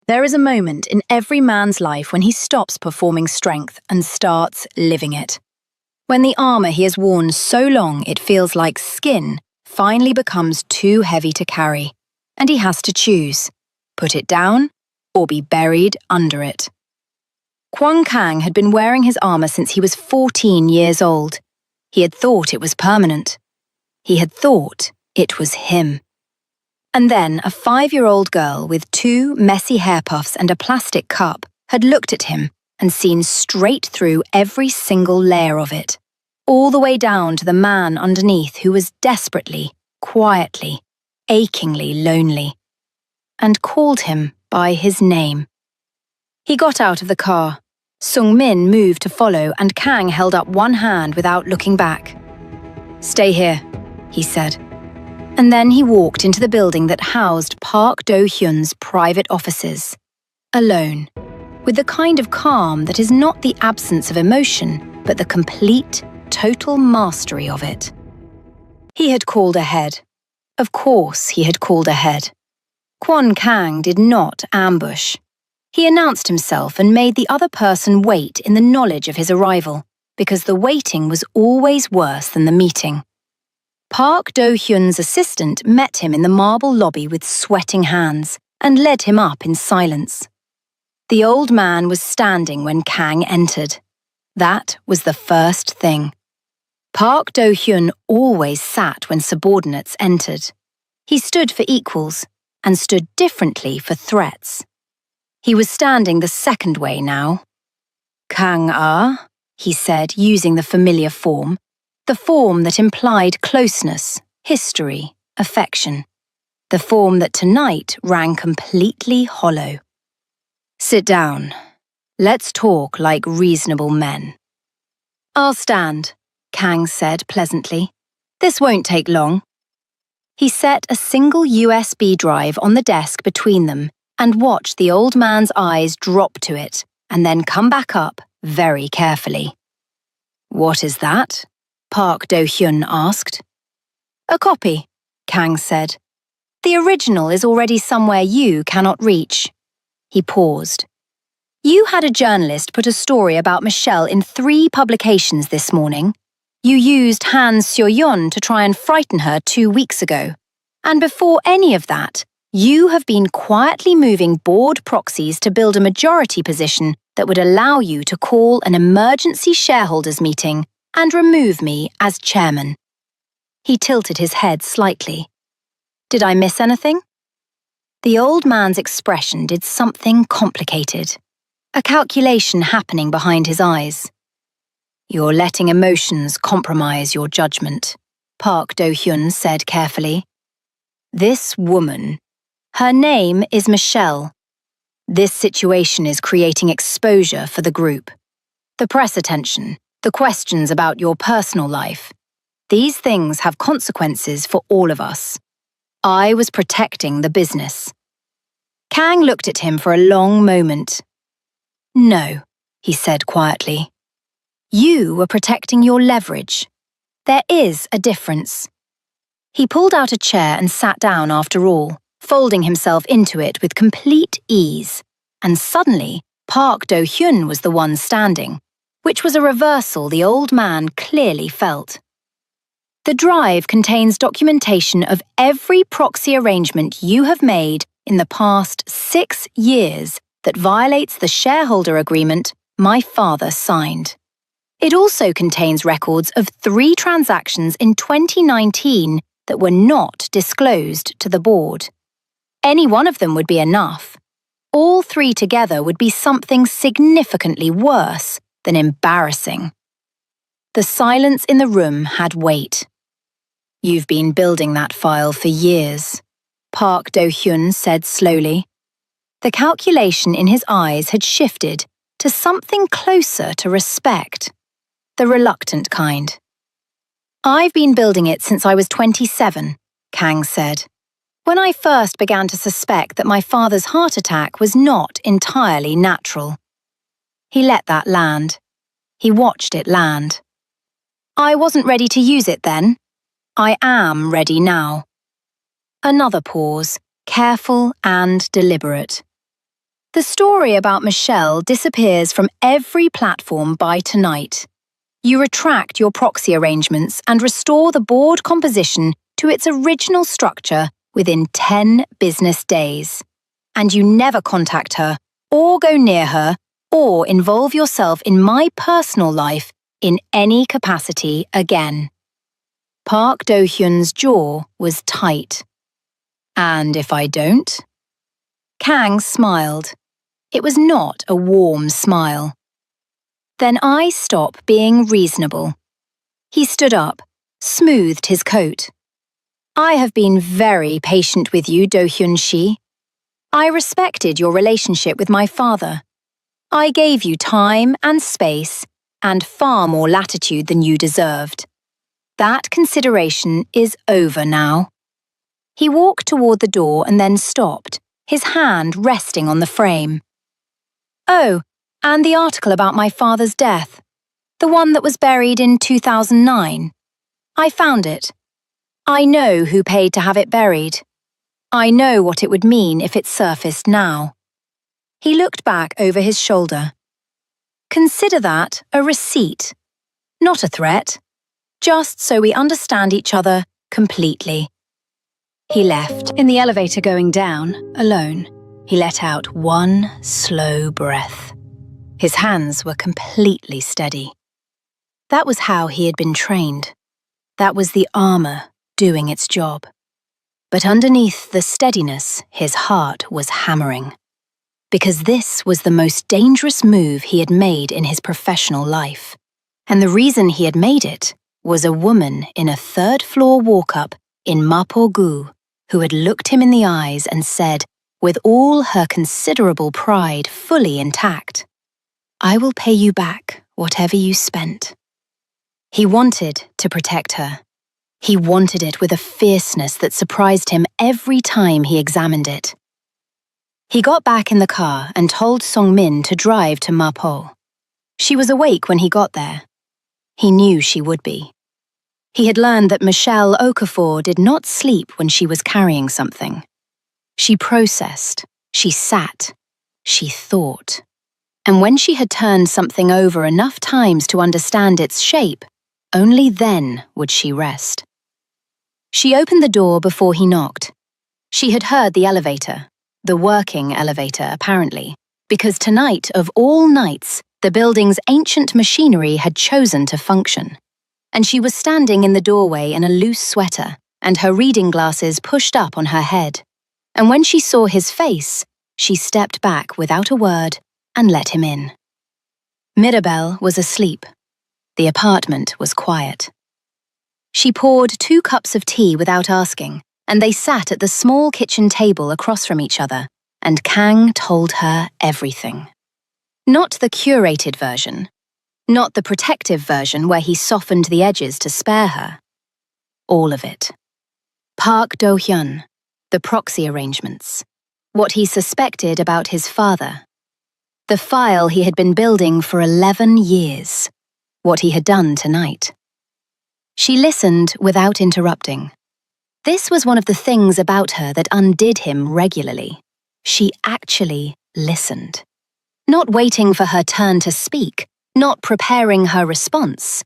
There is a moment in every man's life when he stops performing strength and starts living it. When the armor he has worn so long it feels like skin finally becomes too heavy to carry, and he has to choose, put it down or be buried under it. Kwon Kang had been wearing his armor since he was 14 years old. He had thought it was permanent. He had thought it was him. And then a 5-year-old girl with 2 messy hair puffs and a plastic cup had looked at him and seen straight through every single layer of it, all the way down to the man underneath who was desperately, quietly, achingly lonely, and called him by his name. He got out of the car. Sung Min moved to follow and Kang held up one hand without looking back. "Stay here," he said. And then he walked into the building that housed Park Do-hyun's private offices. Alone, with the kind of calm that is not the absence of emotion, but the complete, total mastery of it. He had called ahead. Of course he had called ahead. Kwon Kang did not ambush. He announced himself and made the other person wait in the knowledge of his arrival, because the waiting was always worse than the meeting. Park Do-hyun's assistant met him in the marble lobby with sweating hands and led him up in silence. The old man was standing when Kang entered. That was the first thing. Park Do-hyun always sat when subordinates entered. He stood for equals and stood differently for threats. He was standing the second way now. "Kang-ah," he said, using the familiar form, the form that implied closeness, history, affection, the form that tonight rang completely hollow. "Sit down. Let's talk like reasonable men." "I'll stand," Kang said pleasantly. "This won't take long." He set a single USB drive on the desk between them and watched the old man's eyes drop to it and then come back up very carefully. "What is that?" Park Do-hyun asked. "A copy," Kang said. "The original is already somewhere you cannot reach." He paused. "You had a journalist put a story about Michelle in 3 publications this morning. You used Han Seo-yeon to try and frighten her 2 weeks ago. And before any of that, you have been quietly moving board proxies to build a majority position that would allow you to call an emergency shareholders meeting and remove me as chairman." He tilted his head slightly. "Did I miss anything?" The old man's expression did something complicated, a calculation happening behind his eyes. "You're letting emotions compromise your judgment," Park Do-hyun said carefully. "This woman, her name is Michelle. This situation is creating exposure for the group. The press attention, the questions about your personal life. These things have consequences for all of us. I was protecting the business." Kang looked at him for a long moment. "No," he said quietly. "You were protecting your leverage. There is a difference." He pulled out a chair and sat down after all, folding himself into it with complete ease, and suddenly Park Do-hyun was the one standing, which was a reversal the old man clearly felt. "The drive contains documentation of every proxy arrangement you have made in the past 6 years that violates the shareholder agreement my father signed. It also contains records of 3 transactions in 2019 that were not disclosed to the board. Any one of them would be enough. All 3 together would be something significantly worse than embarrassing." The silence in the room had weight. "You've been building that file for years," Park Do-hyun said slowly. The calculation in his eyes had shifted to something closer to respect, the reluctant kind. "I've been building it since I was 27, Kang said. "When I first began to suspect that my father's heart attack was not entirely natural." He let that land. He watched it land. "I wasn't ready to use it then. I am ready now." Another pause, careful and deliberate. The story about Michelle disappears from every platform by tonight. You retract your proxy arrangements and restore the board composition to its original structure within 10 business days. And you never contact her, or go near her, or involve yourself in my personal life in any capacity again. Park Do-hyun's jaw was tight. And if I don't? Kang smiled. It was not a warm smile. Then I stop being reasonable. He stood up, smoothed his coat. I have been very patient with you, Do-hyun-shi. I respected your relationship with my father. I gave you time and space and far more latitude than you deserved. That consideration is over now. He walked toward the door and then stopped, his hand resting on the frame. Oh, and the article about my father's death. The one that was buried in 2009. I found it. I know who paid to have it buried. I know what it would mean if it surfaced now. He looked back over his shoulder. Consider that a receipt, not a threat, just so we understand each other completely. He left. In the elevator going down, alone, he let out one slow breath. His hands were completely steady. That was how he had been trained. That was the armor doing its job. But underneath the steadiness, his heart was hammering. Because this was the most dangerous move he had made in his professional life. And the reason he had made it was a woman in a third-floor walk-up in Mapo-gu who had looked him in the eyes and said, with all her considerable pride fully intact, "I will pay you back whatever you spent." He wanted to protect her. He wanted it with a fierceness that surprised him every time he examined it. He got back in the car and told Song-min to drive to Mapo. She was awake when he got there. He knew she would be. He had learned that Michelle Okafor did not sleep when she was carrying something. She processed, she sat, she thought. And when she had turned something over enough times to understand its shape, only then would she rest. She opened the door before he knocked. She had heard the elevator, the working elevator apparently, because tonight of all nights, the building's ancient machinery had chosen to function. And she was standing in the doorway in a loose sweater, and her reading glasses pushed up on her head. And when she saw his face, she stepped back without a word and let him in. Mirabelle was asleep. The apartment was quiet. She poured 2 cups of tea without asking, and they sat at the small kitchen table across from each other, and Kang told her everything. Not the curated version. Not the protective version where he softened the edges to spare her. All of it. Park Do-hyun, the proxy arrangements, what he suspected about his father, the file he had been building for 11 years, what he had done tonight. She listened without interrupting. This was one of the things about her that undid him regularly. She actually listened. Not waiting for her turn to speak, not preparing her response.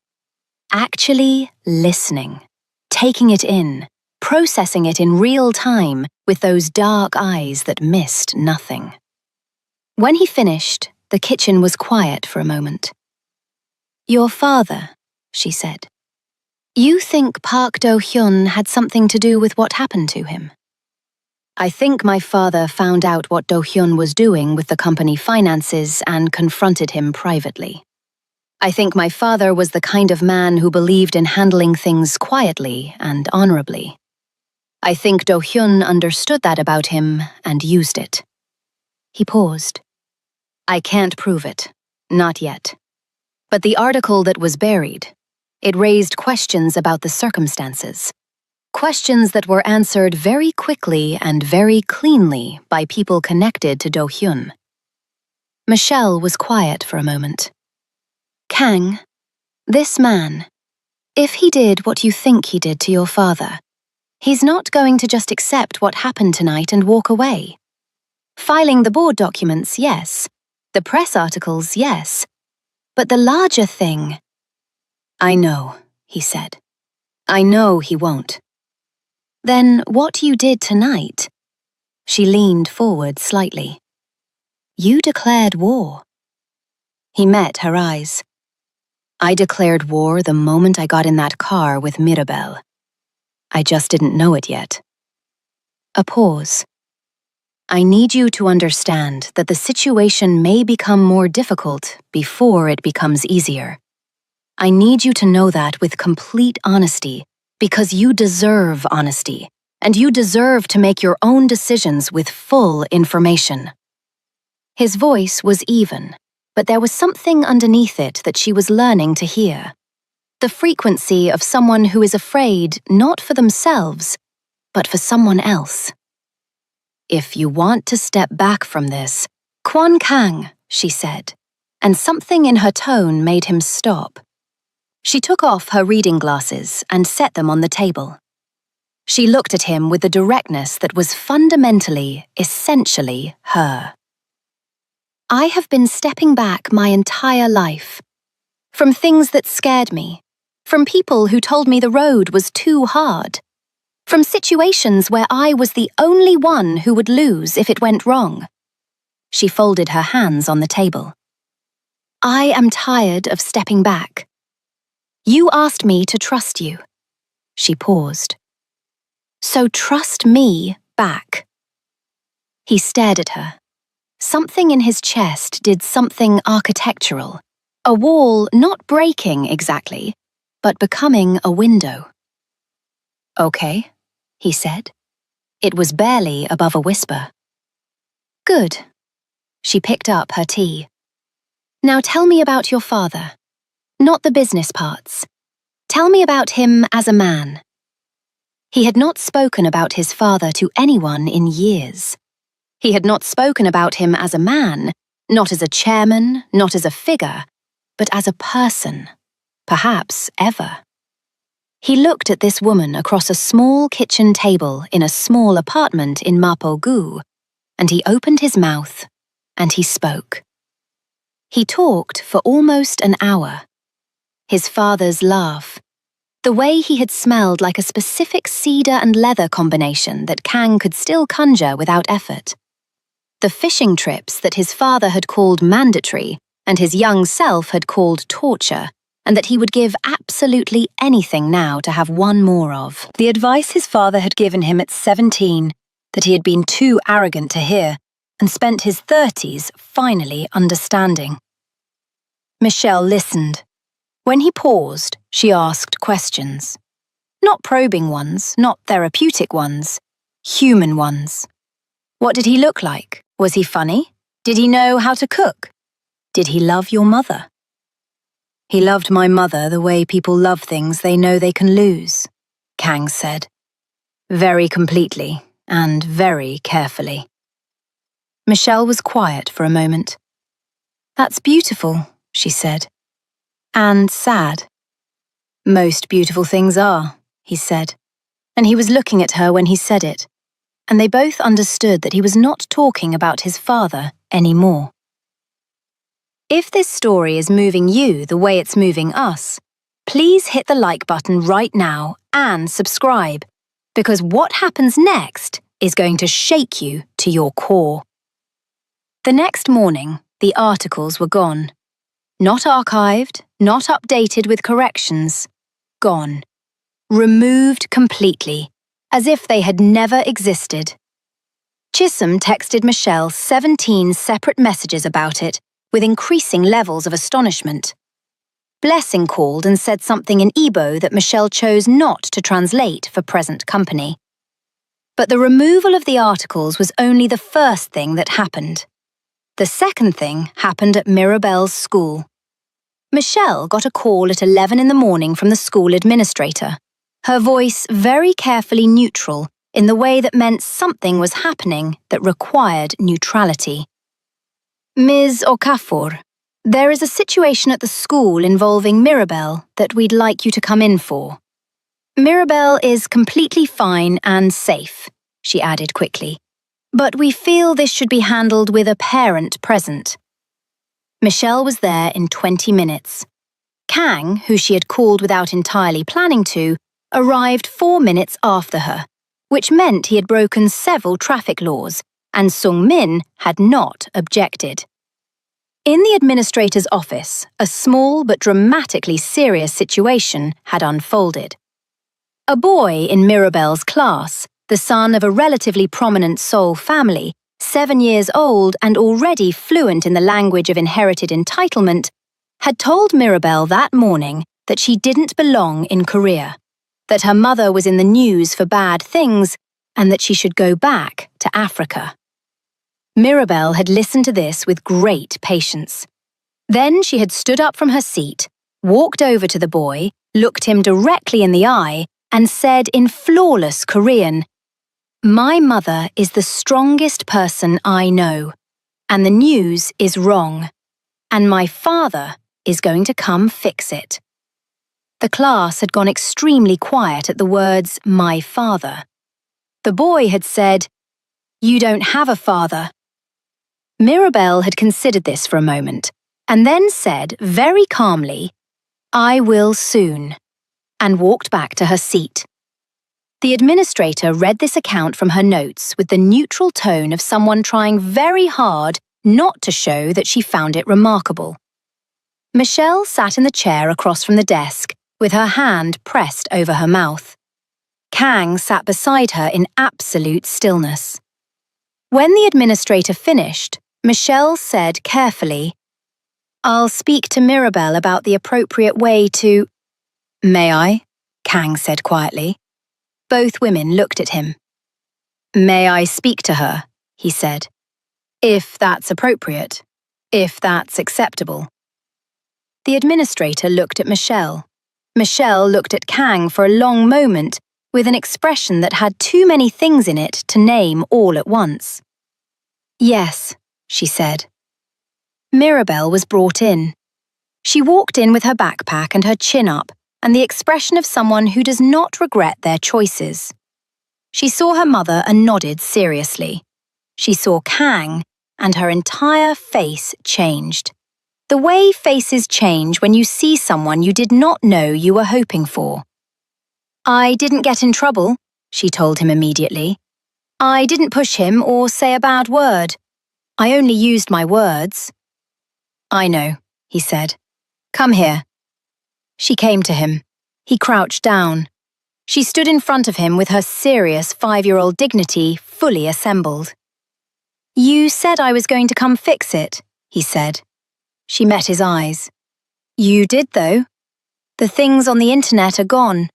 Actually listening, taking it in, processing it in real time with those dark eyes that missed nothing. When he finished, the kitchen was quiet for a moment. "Your father," she said. "You think Park Do-hyun had something to do with what happened to him?" "I think my father found out what Do-hyun was doing with the company finances and confronted him privately. I think my father was the kind of man who believed in handling things quietly and honorably. I think Do-hyun understood that about him and used it." He paused. "I can't prove it, not yet. But the article that was buried, it raised questions about the circumstances. Questions that were answered very quickly and very cleanly by people connected to Do-hyun." Michelle was quiet for a moment. "Kang, this man, if he did what you think he did to your father, he's not going to just accept what happened tonight and walk away. Filing the board documents, yes. The press articles, yes. But the larger thing... I know, he said. I know he won't. Then what you did tonight? She leaned forward slightly. You declared war. He met her eyes. I declared war the moment I got in that car with Mirabel. I just didn't know it yet. A pause. I need you to understand that the situation may become more difficult before it becomes easier. I need you to know that with complete honesty, because you deserve honesty, and you deserve to make your own decisions with full information. His voice was even, but there was something underneath it that she was learning to hear. The frequency of someone who is afraid not for themselves, but for someone else. If you want to step back from this, Quan Kang, she said, and something in her tone made him stop. She took off her reading glasses and set them on the table. She looked at him with the directness that was fundamentally, essentially her. I have been stepping back my entire life. From things that scared me. From people who told me the road was too hard. From situations where I was the only one who would lose if it went wrong. She folded her hands on the table. I am tired of stepping back. You asked me to trust you. She paused. So trust me back. He stared at her. Something in his chest did something architectural. A wall not breaking exactly, but becoming a window. Okay, he said. It was barely above a whisper. Good. She picked up her tea. Now tell me about your father. Not the business parts. Tell me about him as a man. He had not spoken about his father to anyone in years. He had not spoken about him as a man, not as a chairman, not as a figure, but as a person, perhaps ever. He looked at this woman across a small kitchen table in a small apartment in Mapo-gu, and he opened his mouth, and he spoke. He talked for almost an hour. His father's laugh, the way he had smelled like a specific cedar and leather combination that Kang could still conjure without effort. The fishing trips that his father had called mandatory and his young self had called torture, and that he would give absolutely anything now to have one more of. The advice his father had given him at 17, that he had been too arrogant to hear, and spent his 30s finally understanding. Michelle listened. When he paused, she asked questions. Not probing ones, not therapeutic ones, human ones. What did he look like? Was he funny? Did he know how to cook? Did he love your mother? He loved my mother the way people love things they know they can lose, Kang said. Very completely and very carefully. Michelle was quiet for a moment. That's beautiful, she said. And sad. Most beautiful things are, he said, and he was looking at her when he said it, and they both understood that he was not talking about his father anymore. If this story is moving you the way it's moving us, please hit the like button right now and subscribe, because what happens next is going to shake you to your core. The next morning, the articles were gone. Not archived, not updated with corrections. Gone. Removed completely, as if they had never existed. Chisholm texted Michelle 17 separate messages about it, with increasing levels of astonishment. Blessing called and said something in Igbo that Michelle chose not to translate for present company. But the removal of the articles was only the first thing that happened. The second thing happened at Mirabel's school. Michelle got a call at 11 in the morning from the school administrator, her voice very carefully neutral in the way that meant something was happening that required neutrality. Ms. Okafor, there is a situation at the school involving Mirabel that we'd like you to come in for. Mirabel is completely fine and safe, she added quickly. but we feel this should be handled with a parent present. Michelle was there in 20 minutes. Kang, who she had called without entirely planning to, arrived 4 minutes after her, which meant he had broken several traffic laws, and Sung Min had not objected. In the administrator's office, a small but dramatically serious situation had unfolded. A boy in Mirabelle's class, the son of a relatively prominent Seoul family, 7 years old and already fluent in the language of inherited entitlement, had told Mirabelle that morning that she didn't belong in Korea, that her mother was in the news for bad things, and that she should go back to Africa. Mirabelle had listened to this with great patience. Then she had stood up from her seat, walked over to the boy, looked him directly in the eye, and said in flawless Korean, "My mother is the strongest person I know, and the news is wrong, and my father is going to come fix it." The class had gone extremely quiet at the words, "my father." The boy had said, "You don't have a father." Mirabelle had considered this for a moment, and then said very calmly, "I will soon," and walked back to her seat. The administrator read this account from her notes with the neutral tone of someone trying very hard not to show that she found it remarkable. Michelle sat in the chair across from the desk, with her hand pressed over her mouth. Kang sat beside her in absolute stillness. When the administrator finished, Michelle said carefully, "I'll speak to Mirabelle about the appropriate way to—" "May I?" Kang said quietly. Both women looked at him. "May I speak to her?" he said. "If that's appropriate, if that's acceptable." The administrator looked at Michelle. Michelle looked at Kang for a long moment with an expression that had too many things in it to name all at once. "Yes," she said. Mirabelle was brought in. She walked in with her backpack and her chin up, and the expression of someone who does not regret their choices. She saw her mother and nodded seriously. She saw Kang, and her entire face changed. The way faces change when you see someone you did not know you were hoping for. "I didn't get in trouble," she told him immediately. "I didn't push him or say a bad word. I only used my words." "I know," he said. "Come here." She came to him. He crouched down. She stood in front of him with her serious 5-year-old dignity fully assembled. "You said I was going to come fix it," he said. She met his eyes. "You did, though. The things on the internet are gone.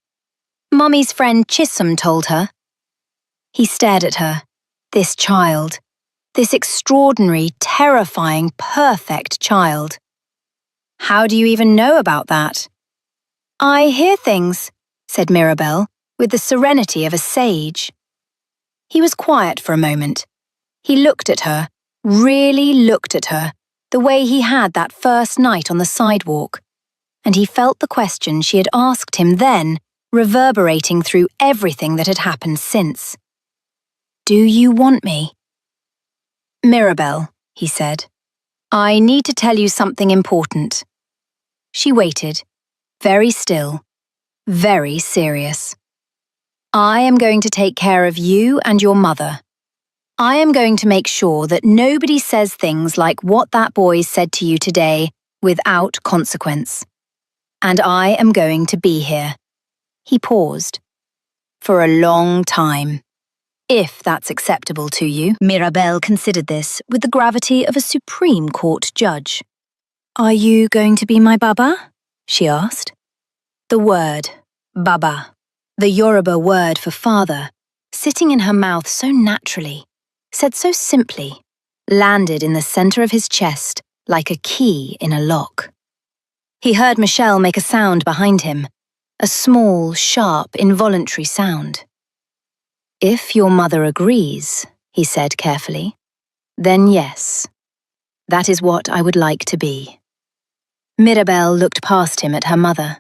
Mummy's friend Chisholm told her." He stared at her. This child. This extraordinary, terrifying, perfect child. "How do you even know about that?" "I hear things," said Mirabelle, with the serenity of a sage. He was quiet for a moment. He looked at her, really looked at her, the way he had that first night on the sidewalk, and he felt the question she had asked him then reverberating through everything that had happened since. "Do you want me?" "Mirabelle," he said, "I need to tell you something important." She waited, very still, very serious. "I am going to take care of you and your mother. I am going to make sure that nobody says things like what that boy said to you today without consequence. And I am going to be here." He paused. "For a long time. If that's acceptable to you." Mirabelle considered this with the gravity of a Supreme Court judge. "Are you going to be my baba?" she asked. The word, baba, the Yoruba word for father, sitting in her mouth so naturally, said so simply, landed in the center of his chest like a key in a lock. He heard Michelle make a sound behind him, a small, sharp, involuntary sound. "If your mother agrees," he said carefully, "then yes, that is what I would like to be." Mirabelle looked past him at her mother.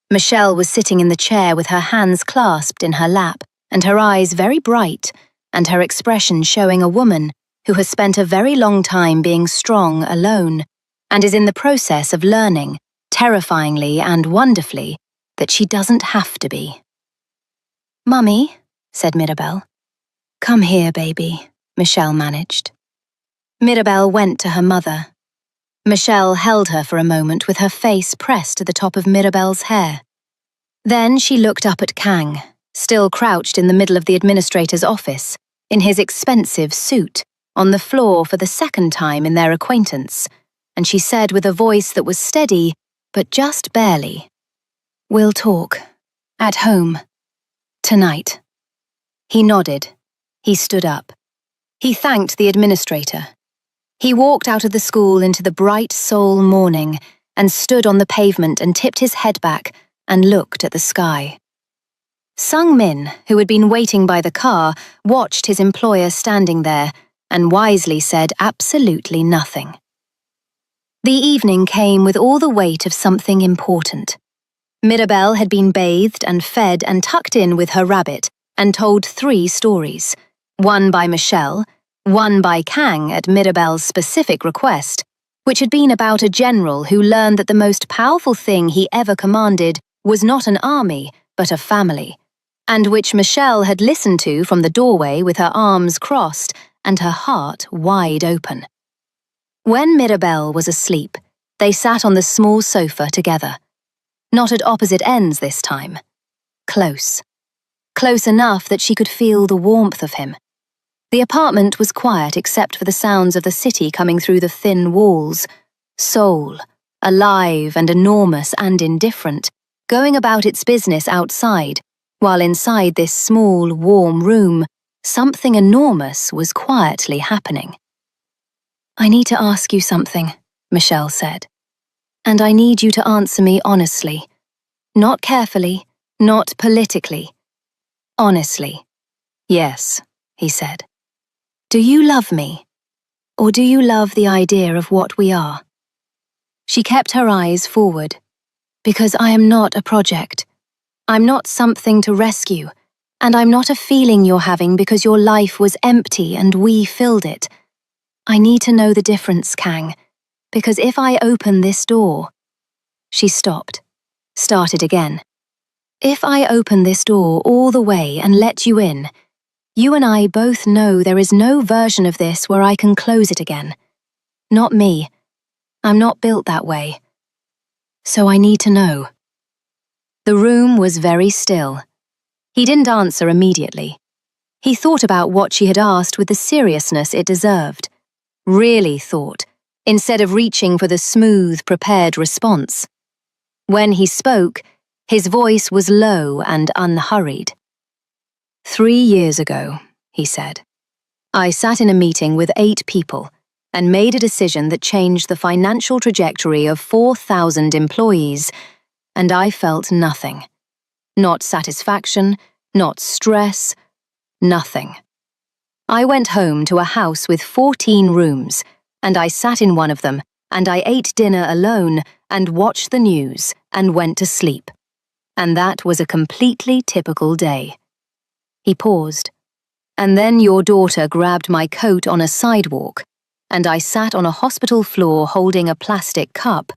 Michelle was sitting in the chair with her hands clasped in her lap and her eyes very bright, and her expression showing a woman who has spent a very long time being strong alone and is in the process of learning, terrifyingly and wonderfully, that she doesn't have to be. "Mummy," said Mirabelle. "Come here, baby," Michelle managed. Mirabelle went to her mother. Michelle held her for a moment with her face pressed to the top of Mirabelle's hair. Then she looked up at Kang, still crouched in the middle of the administrator's office, in his expensive suit, on the floor for the second time in their acquaintance, and she said with a voice that was steady, but just barely, "We'll talk. At home. Tonight." He nodded. He stood up. He thanked the administrator. He walked out of the school into the bright Seoul morning and stood on the pavement and tipped his head back and looked at the sky. Sung Min, who had been waiting by the car, watched his employer standing there and wisely said absolutely nothing. The evening came with all the weight of something important. Mirabelle had been bathed and fed and tucked in with her rabbit and told 3 stories, one by Michelle, one by Kang at Mirabelle's specific request, which had been about a general who learned that the most powerful thing he ever commanded was not an army, but a family, and which Michelle had listened to from the doorway with her arms crossed and her heart wide open. When Mirabelle was asleep, they sat on the small sofa together. Not at opposite ends this time. Close. Close enough that she could feel the warmth of him. The apartment was quiet except for the sounds of the city coming through the thin walls. Seoul, alive and enormous and indifferent, going about its business outside, while inside this small, warm room, something enormous was quietly happening. "I need to ask you something," Michelle said. "And I need you to answer me honestly. Not carefully, not politically. Honestly." "Yes," he said. "Do you love me? Or do you love the idea of what we are?" She kept her eyes forward. "Because I am not a project. I'm not something to rescue, and I'm not a feeling you're having because your life was empty and we filled it. I need to know the difference, Kang, because if I open this door..." She stopped, started again. "If I open this door all the way and let you in, you and I both know there is no version of this where I can close it again. Not me. I'm not built that way. So I need to know." The room was very still. He didn't answer immediately. He thought about what she had asked with the seriousness it deserved. Really thought, instead of reaching for the smooth, prepared response. When he spoke, his voice was low and unhurried. 3 years ago, he said, I sat in a meeting with 8 people and made a decision that changed the financial trajectory of 4,000 employees, and I felt nothing. Not satisfaction, not stress, nothing. I went home to a house with 14 rooms, and I sat in one of them, and I ate dinner alone and watched the news and went to sleep. And that was a completely typical day. He paused. "And then your daughter grabbed my coat on a sidewalk, and I sat on a hospital floor holding a plastic cup,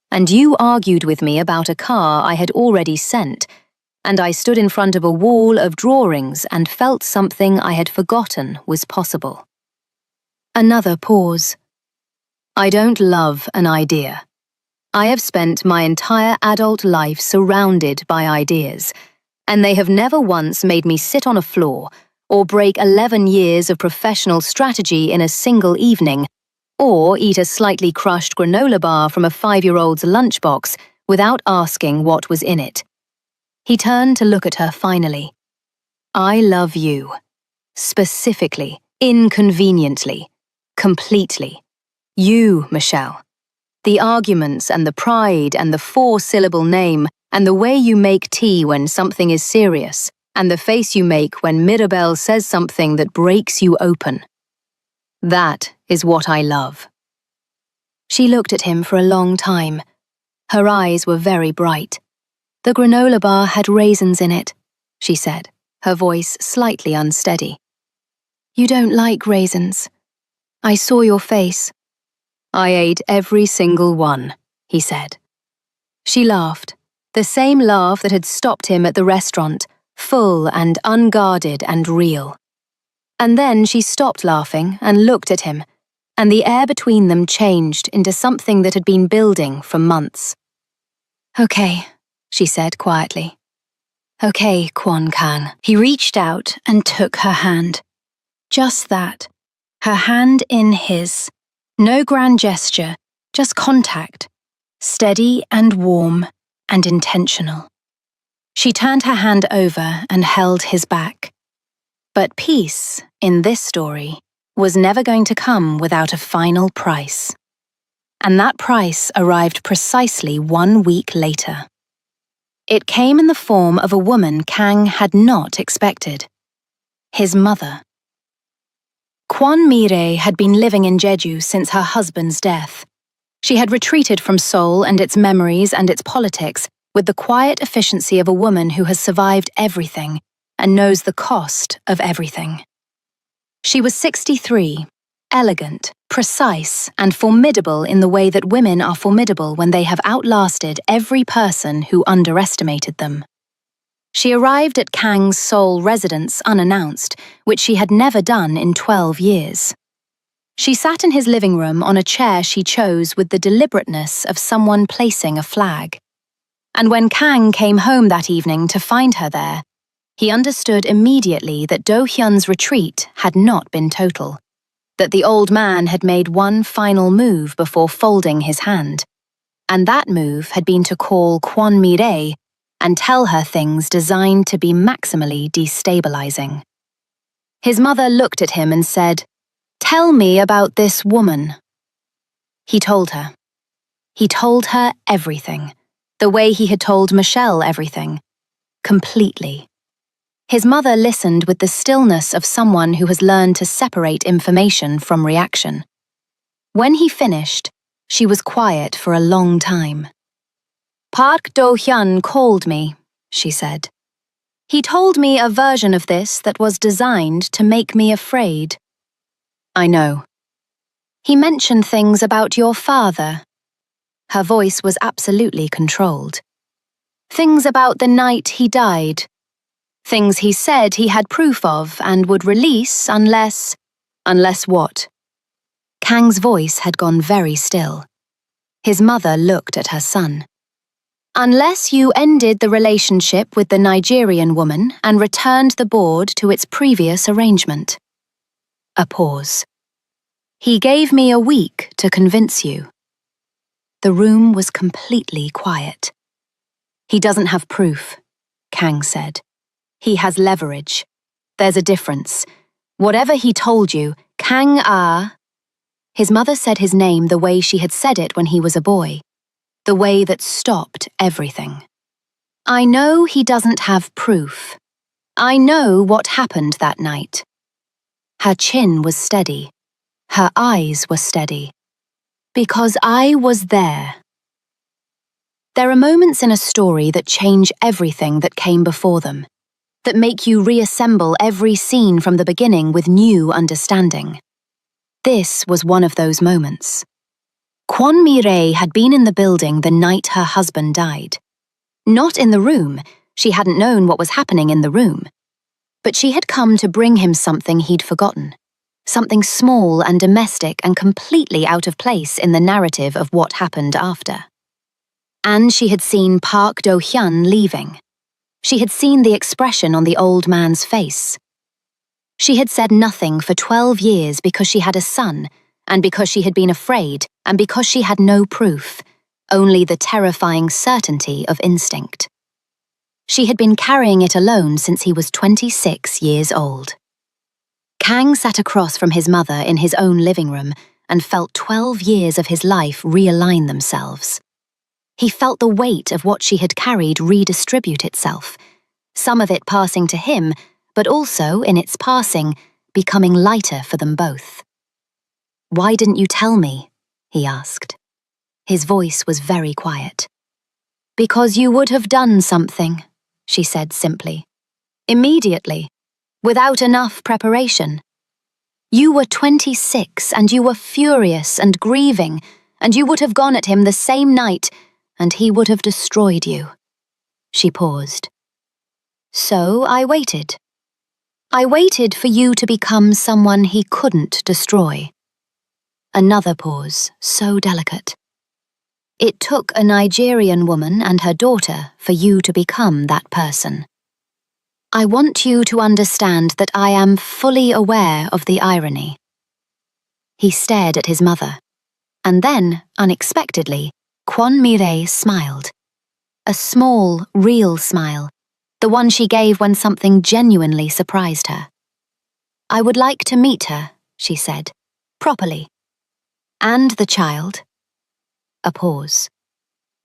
and you argued with me about a car I had already sent, and I stood in front of a wall of drawings and felt something I had forgotten was possible." Another pause. "I don't love an idea. I have spent my entire adult life surrounded by ideas, and they have never once made me sit on a floor or break 11 years of professional strategy in a single evening, or eat a slightly crushed granola bar from a 5-year-old's lunchbox without asking what was in it." He turned to look at her finally. "I love you. Specifically, inconveniently, completely. You, Michelle. The arguments and the pride and the 4-syllable name and the way you make tea when something is serious and the face you make when Mirabelle says something that breaks you open. That is what I love." She looked at him for a long time. Her eyes were very bright. "The granola bar had raisins in it," she said, her voice slightly unsteady. You don't like raisins. I saw your face. I ate every single one, he said. She laughed, the same laugh that had stopped him at the restaurant, full and unguarded and real. And then she stopped laughing and looked at him, and the air between them changed into something that had been building for months. Okay, she said quietly. Okay, Kwon Kang. He reached out and took her hand. Just that. Her hand in his. No grand gesture, just contact. Steady and warm and intentional. She turned her hand over and held his back. But peace, in this story, was never going to come without a final price. And that price arrived precisely 1 week later. It came in the form of a woman Kang had not expected. His mother. Kwon Mi-rae had been living in Jeju since her husband's death. She had retreated from Seoul and its memories and its politics with the quiet efficiency of a woman who has survived everything and knows the cost of everything. She was 63, elegant, precise, and formidable in the way that women are formidable when they have outlasted every person who underestimated them. She arrived at Kang's Seoul residence unannounced, which she had never done in 12 years. She sat in his living room on a chair she chose with the deliberateness of someone placing a flag. And when Kang came home that evening to find her there, he understood immediately that Do-hyun's retreat had not been total, that the old man had made one final move before folding his hand, and that move had been to call Kwon Mi-rae and tell her things designed to be maximally destabilizing. His mother looked at him and said, "Tell me about this woman." He told her. He told her everything, the way he had told Michelle everything, completely. His mother listened with the stillness of someone who has learned to separate information from reaction. When he finished, she was quiet for a long time. "Park Do-hyun called me," she said. "He told me a version of this that was designed to make me afraid." "I know." "He mentioned things about your father." Her voice was absolutely controlled. "Things about the night he died. Things he said he had proof of and would release unless..." "Unless what?" Kang's voice had gone very still. His mother looked at her son. "Unless you ended the relationship with the Nigerian woman and returned the board to its previous arrangement." A pause. "He gave me a week to convince you." The room was completely quiet. "He doesn't have proof," Kang said. "He has leverage. There's a difference. Whatever he told you, Kang Ah..." His mother said his name the way she had said it when he was a boy. The way that stopped everything. "I know he doesn't have proof. I know what happened that night." Her chin was steady. Her eyes were steady. "Because I was there." There are moments in a story that change everything that came before them, that make you reassemble every scene from the beginning with new understanding. This was one of those moments. Kwon Mi-rae had been in the building the night her husband died. Not in the room, she hadn't known what was happening in the room. But she had come to bring him something he'd forgotten. Something small and domestic and completely out of place in the narrative of what happened after. And she had seen Park Do-hyun leaving. She had seen the expression on the old man's face. She had said nothing for 12 years because she had a son, and because she had been afraid, and because she had no proof, only the terrifying certainty of instinct. She had been carrying it alone since he was 26 years old. Kang sat across from his mother in his own living room and felt 12 years of his life realign themselves. He felt the weight of what she had carried redistribute itself, some of it passing to him, but also, in its passing, becoming lighter for them both. "Why didn't you tell me?" he asked. His voice was very quiet. "Because you would have done something," she said simply. "Immediately, without enough preparation. You were 26 and you were furious and grieving, and you would have gone at him the same night, and he would have destroyed you. She paused. So I waited. I waited for you to become someone he couldn't destroy. Another pause, so delicate. It took a Nigerian woman and her daughter for you to become that person. I want you to understand that I am fully aware of the irony. He stared at his mother, and then, unexpectedly, Kwanmire smiled. A small, real smile, the one she gave when something genuinely surprised her. I would like to meet her, she said, properly. And the child? A pause.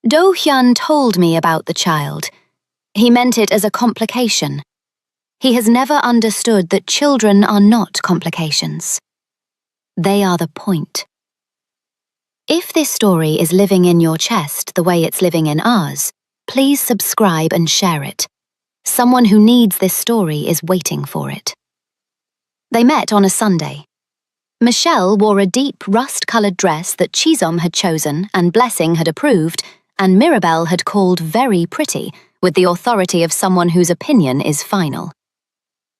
Do-hyun told me about the child. He meant it as a complication. He has never understood that children are not complications. They are the point. If this story is living in your chest the way it's living in ours, please subscribe and share it. Someone who needs this story is waiting for it. They met on a Sunday. Michelle wore a deep rust-coloured dress that Chisom had chosen and Blessing had approved, and Mirabelle had called very pretty, with the authority of someone whose opinion is final.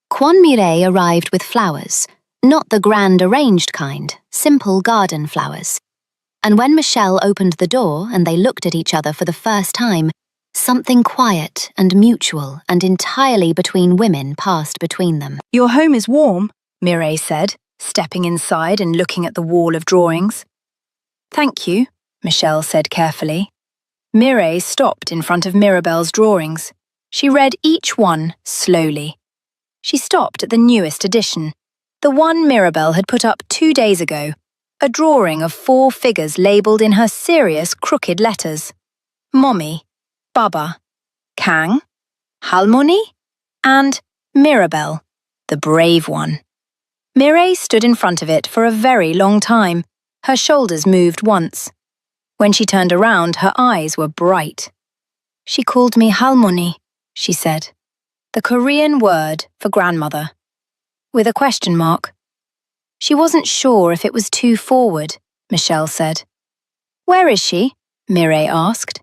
Kwanmire arrived with flowers, not the grand arranged kind, simple garden flowers. And when Michelle opened the door and they looked at each other for the first time, something quiet and mutual and entirely between women passed between them. Your home is warm, Mireille said, stepping inside and looking at the wall of drawings. Thank you, Michelle said carefully. Mireille stopped in front of Mirabelle's drawings. She read each one slowly. She stopped at the newest edition, the one Mirabelle had put up 2 days ago, a drawing of 4 figures labelled in her serious crooked letters. Mommy, Baba, Kang, Halmoni, and Mirabelle, the brave one. Mireille stood in front of it for a very long time. Her shoulders moved once. When she turned around, her eyes were bright. She called me Halmoni, she said, the Korean word for grandmother, with a question mark. She wasn't sure if it was too forward, Michelle said. Where is she? Mireille asked.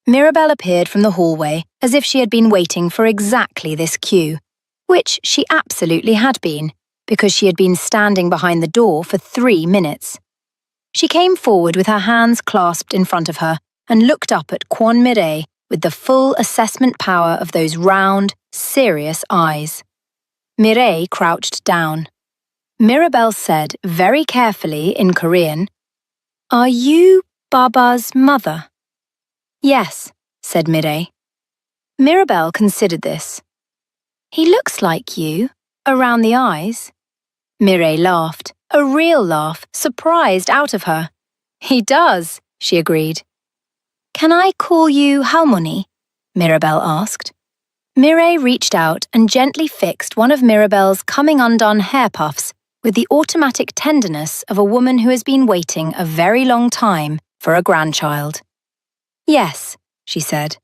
Mirabelle appeared from the hallway as if she had been waiting for exactly this cue, which she absolutely had been, because she had been standing behind the door for 3 minutes. She came forward with her hands clasped in front of her and looked up at Kwanmire with the full assessment power of those round, serious eyes. Mireille crouched down. Mirabelle said very carefully in Korean, Are you Baba's mother? Yes, said Mireille. Mirabelle considered this. He looks like you, around the eyes. Mireille laughed, a real laugh, surprised out of her. He does, she agreed. Can I call you Halmoni? Mirabelle asked. Mireille reached out and gently fixed one of Mirabelle's coming undone hair puffs with the automatic tenderness of a woman who has been waiting a very long time for a grandchild. Yes, she said.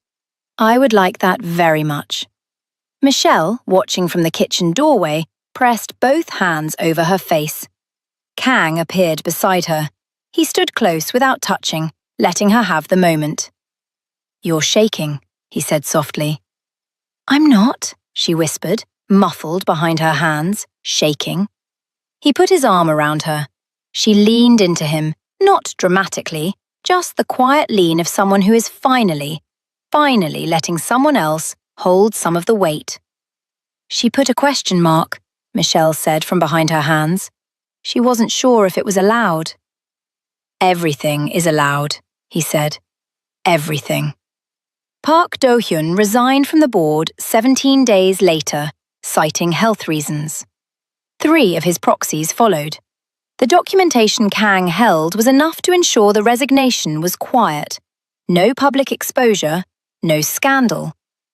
I would like that very much. Michelle, watching from the kitchen doorway, pressed both hands over her face. Kang appeared beside her. He stood close without touching, letting her have the moment. You're shaking, he said softly. I'm not, she whispered, muffled behind her hands, shaking. He put his arm around her. She leaned into him, not dramatically, just the quiet lean of someone who is finally letting someone else hold some of the weight. She put a question mark, Michelle said from behind her hands. She wasn't sure if it was allowed. Everything is allowed, he said. Everything. Park Do-hyun resigned from the board 17 days later, citing health reasons. 3 of his proxies followed. The documentation Kang held was enough to ensure the resignation was quiet. No public exposure, no scandal,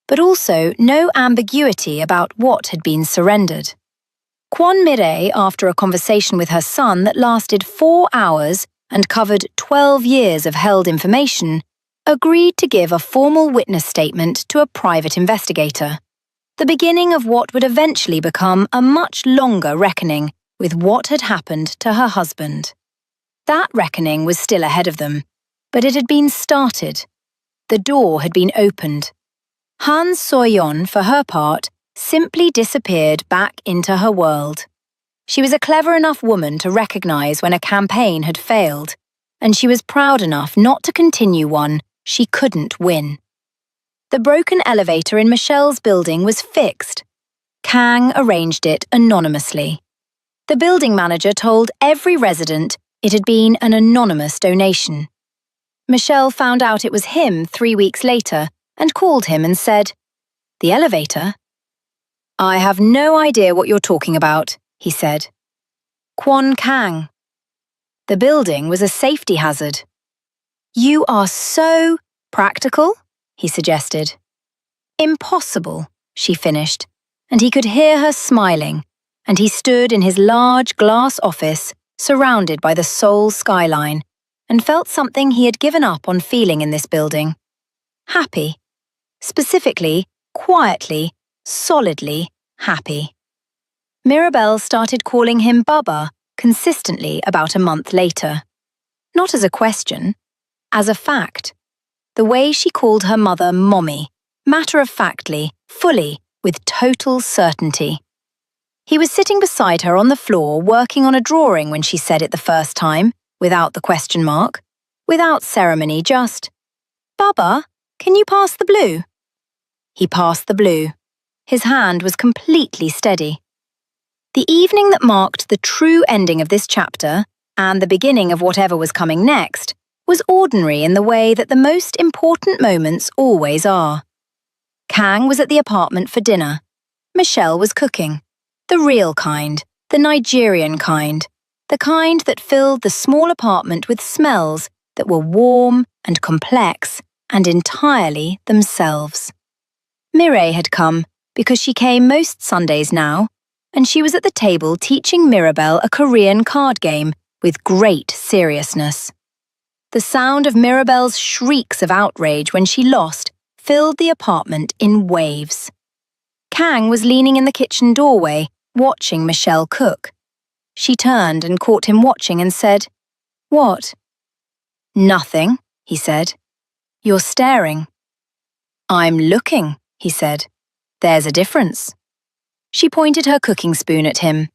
but also no ambiguity about what had been surrendered. Kwanmire, after a conversation with her son that lasted 4 hours and covered 12 years of held information, agreed to give a formal witness statement to a private investigator, the beginning of what would eventually become a much longer reckoning with what had happened to her husband. That reckoning was still ahead of them, but it had been started. The door had been opened. Han Soyeon, for her part, simply disappeared back into her world. She was a clever enough woman to recognize when a campaign had failed, and she was proud enough not to continue one she couldn't win. The broken elevator in Michelle's building was fixed. Kang arranged it anonymously. The building manager told every resident it had been an anonymous donation. Michelle found out it was him 3 weeks later and called him and said, "The elevator?" "I have no idea what you're talking about," he said. "Kwon Kang." The building was a safety hazard. "You are so practical," he suggested. "Impossible," she finished, and he could hear her smiling, and he stood in his large glass office surrounded by the Seoul skyline and felt something he had given up on feeling in this building. Happy. Specifically, quietly, solidly happy. Mirabelle started calling him Baba consistently about a month later. Not as a question, as a fact. The way she called her mother Mommy, matter-of-factly, fully, with total certainty. He was sitting beside her on the floor working on a drawing when she said it the first time, without the question mark, without ceremony, just, "Baba, can you pass the blue?" He passed the blue. His hand was completely steady. The evening that marked the true ending of this chapter, and the beginning of whatever was coming next, was ordinary in the way that the most important moments always are. Kang was at the apartment for dinner. Michelle was cooking. The real kind, the Nigerian kind, the kind that filled the small apartment with smells that were warm and complex and entirely themselves. Mireille had come because she came most Sundays now, and she was at the table teaching Mirabelle a Korean card game with great seriousness. The sound of Mirabelle's shrieks of outrage when she lost filled the apartment in waves. Kang was leaning in the kitchen doorway, watching Michelle cook. She turned and caught him watching and said, "What?" "Nothing," he said. "You're staring." "I'm looking," he said. "There's a difference." She pointed her cooking spoon at him.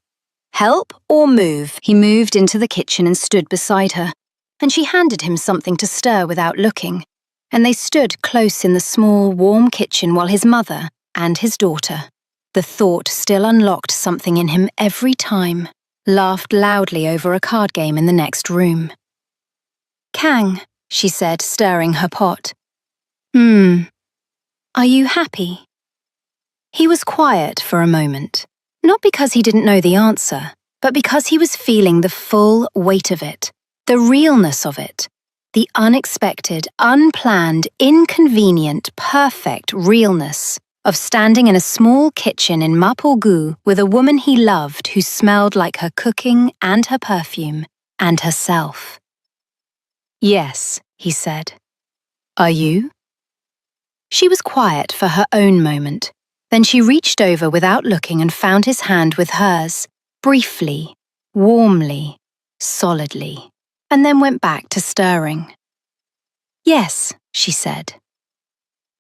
"Help or move?" He moved into the kitchen and stood beside her, and she handed him something to stir without looking, and they stood close in the small, warm kitchen while his mother and his daughter, the thought still unlocked something in him every time, laughed loudly over a card game in the next room. "Kang," she said, stirring her pot. Are you happy?" He was quiet for a moment, not because he didn't know the answer, but because he was feeling the full weight of it, the realness of it, the unexpected, unplanned, inconvenient, perfect realness of standing in a small kitchen in Mapo-gu with a woman he loved who smelled like her cooking and her perfume and herself. "Yes," he said. "Are you?" She was quiet for her own moment. Then she reached over without looking and found his hand with hers, briefly, warmly, solidly, and then went back to stirring. "Yes," she said.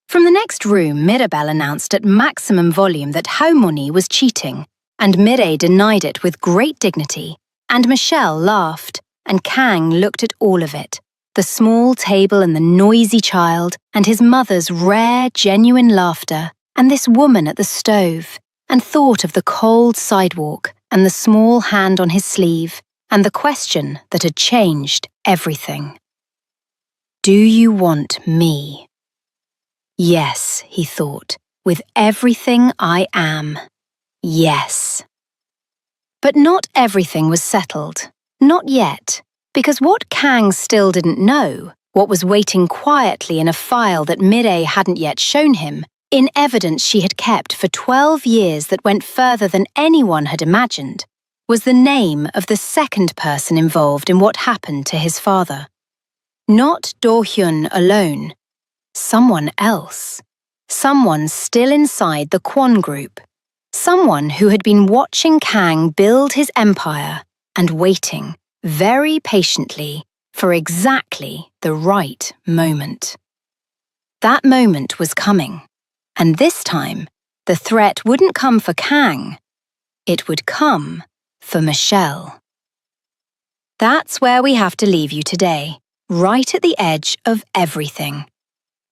From the next room, Mirabelle announced at maximum volume that Haumoni was cheating, and Mireille denied it with great dignity, and Michelle laughed, and Kang looked at all of it, the small table and the noisy child, and his mother's rare, genuine laughter, and this woman at the stove, and thought of the cold sidewalk and the small hand on his sleeve, and the question that had changed everything. "Do you want me?" "Yes," he thought, "with everything I am. Yes." But not everything was settled. Not yet. Because what Kang still didn't know, what was waiting quietly in a file that Mireille hadn't yet shown him, in evidence she had kept for 12 years that went further than anyone had imagined, was the name of the second person involved in what happened to his father. Not Do-hyun alone. Someone else. Someone still inside the Kwon group. Someone who had been watching Kang build his empire and waiting very patiently for exactly the right moment. That moment was coming, and this time, the threat wouldn't come for Kang, it would come for Michelle. That's where we have to leave you today, right at the edge of everything.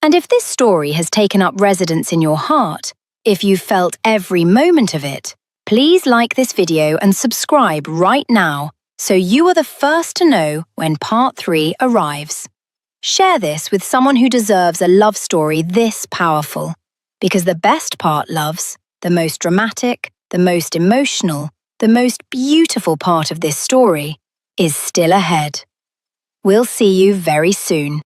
And if this story has taken up residence in your heart, if you've felt every moment of it, please like this video and subscribe right now so you are the first to know when part 3 arrives. Share this with someone who deserves a love story this powerful, because the best part, loves, the most dramatic, the most emotional, the most beautiful part of this story is still ahead. We'll see you very soon.